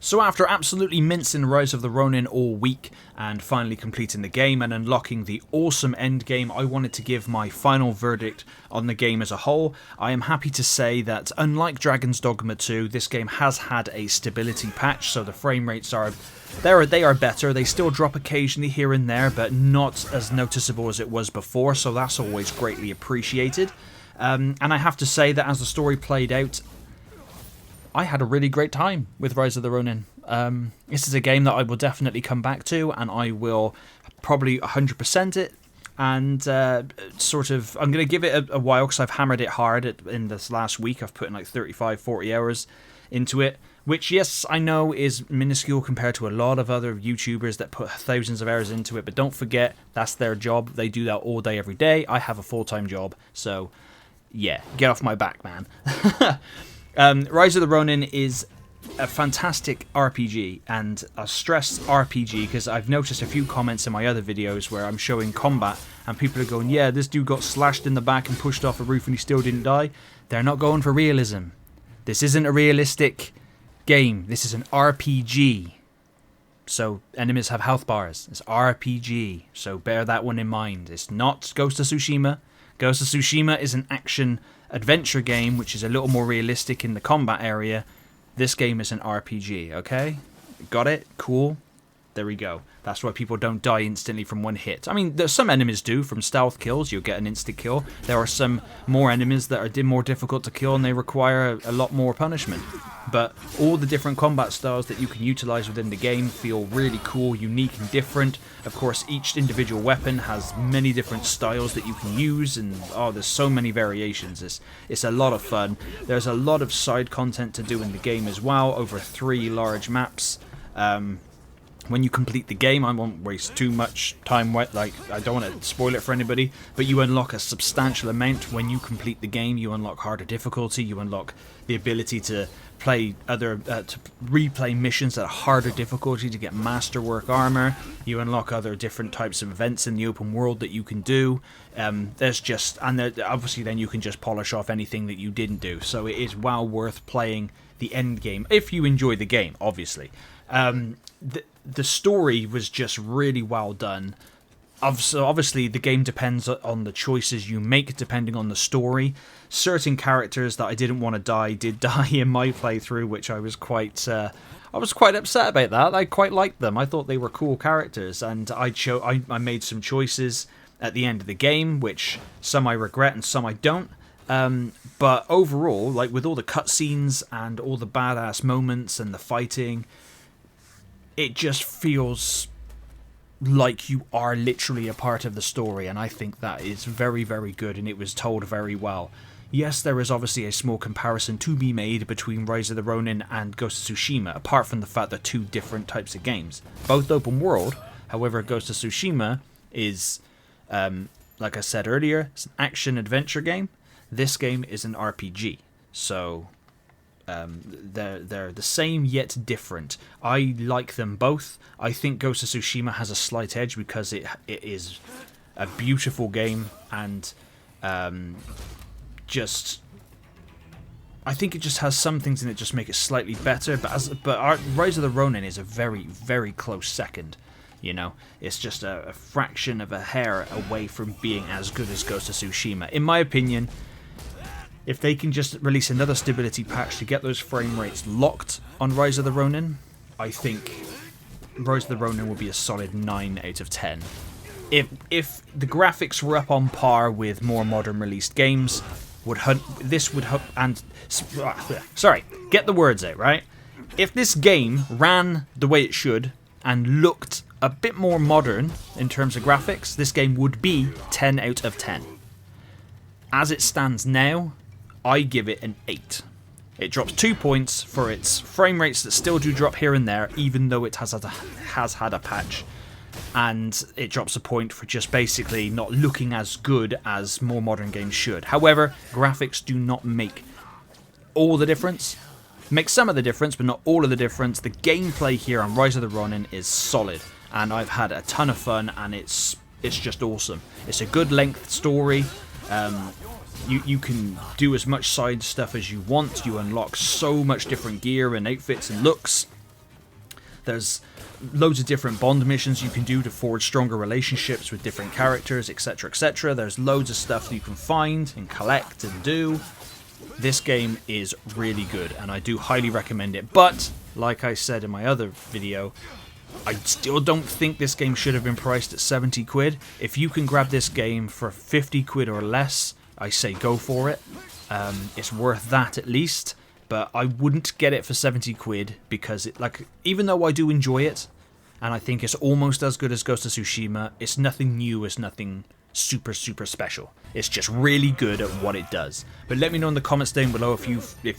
So after absolutely mincing Rise of the Ronin all week and finally completing the game and unlocking the awesome endgame, I wanted to give my final verdict on the game as a whole. I am happy to say that unlike Dragon's Dogma 2, this game has had a stability patch, so the frame rates are better. They still drop occasionally here and there, but not as noticeable as it was before, so that's always greatly appreciated. And I have to say that as the story played out, I had a really great time with Rise of the Ronin. This is a game that I will definitely come back to, and I will probably 100% it. And I'm going to give it a while because I've hammered it hard in this last week. I've put in like 35, 40 hours into it, which, yes, I know is minuscule compared to a lot of other YouTubers that put thousands of hours into it. But don't forget, that's their job. They do that all day, every day. I have a full-time job. So, yeah, get off my back, man. Rise of the Ronin is a fantastic RPG, and I stress RPG because I've noticed a few comments in my other videos where I'm showing combat and people are going, yeah, this dude got slashed in the back and pushed off a roof and he still didn't die. They're not going for realism. This isn't a realistic game. This is an RPG. So enemies have health bars. It's RPG. So bear that one in mind. It's not Ghost of Tsushima. Ghost of Tsushima is an action adventure game which is a little more realistic in the combat area. This game is an RPG, okay? Got it? Cool. There we go. That's why people don't die instantly from one hit. I mean, there's some enemies do. From stealth kills, you'll get an instant kill. There are some more enemies that are more difficult to kill and they require a lot more punishment. But all the different combat styles that you can utilize within the game feel really cool, unique and different. Of course, each individual weapon has many different styles that you can use, and there's so many variations. It's a lot of fun. There's a lot of side content to do in the game as well, over 3 large maps. When you complete the game, I won't waste too much time, I don't want to spoil it for anybody, but you unlock a substantial amount when you complete the game. You unlock harder difficulty, you unlock the ability to play to replay missions at a harder difficulty to get masterwork armor. You unlock other different types of events in the open world that you can do. Obviously then you can just polish off anything that you didn't do. So it is well worth playing the end game if you enjoy the game, obviously. The story was just really well done. So obviously the game depends on the choices you make depending on the story. Certain characters that I didn't want to die did die in my playthrough, which I was quite upset about that. I quite liked them. I thought they were cool characters, and I made some choices at the end of the game, which some I regret and some I don't. But overall, like with all the cutscenes and all the badass moments and the fighting, it just feels like you are literally a part of the story, and I think that is very, very good, and it was told very well. Yes, there is obviously a small comparison to be made between Rise of the Ronin and Ghost of Tsushima, apart from the fact they're 2 different types of games. Both open world, however, Ghost of Tsushima is, like I said earlier, it's an action-adventure game. This game is an RPG, so they're the same yet different. I like them both. I think Ghost of Tsushima has a slight edge because it is a beautiful game, and I think it just has some things in it just make it slightly better. But Rise of the Ronin is a very, very close second. You know, it's just a fraction of a hair away from being as good as Ghost of Tsushima, in my opinion. If they can just release another stability patch to get those frame rates locked on Rise of the Ronin, I think Rise of the Ronin will be a solid 9 out of 10. If the graphics were up on par with more modern released games, get the words out, right? If this game ran the way it should and looked a bit more modern in terms of graphics, this game would be 10 out of 10. As it stands now, I give it an 8. It drops 2 points for its frame rates that still do drop here and there, even though it has had a patch. And it drops a point for just basically not looking as good as more modern games should. However, graphics do not make all the difference. Make some of the difference, but not all of the difference. The gameplay here on Rise of the Ronin is solid, and I've had a ton of fun, and it's just awesome. It's a good length story. You can do as much side stuff as you want. You unlock so much different gear and outfits and looks. There's loads of different Bond missions you can do to forge stronger relationships with different characters, etc, etc. There's loads of stuff that you can find and collect and do. This game is really good, and I do highly recommend it. But, like I said in my other video, I still don't think this game should have been priced at 70 quid. If you can grab this game for 50 quid or less, I say go for it. It's worth that at least. But I wouldn't get it for 70 quid because, even though I do enjoy it, and I think it's almost as good as Ghost of Tsushima, it's nothing new, it's nothing super special. It's just really good at what it does. But let me know in the comments down below if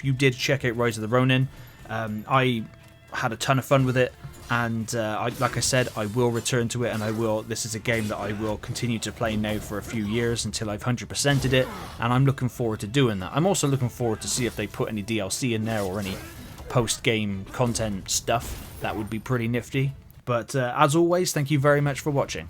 you did check out Rise of the Ronin. I had a ton of fun with it, and like I said, I will return to it, and this is a game that I will continue to play now for a few years until I've 100%ed it, and I'm looking forward to doing that. I'm also looking forward to see if they put any DLC in there or any post-game content stuff. That would be pretty nifty. But as always, thank you very much for watching.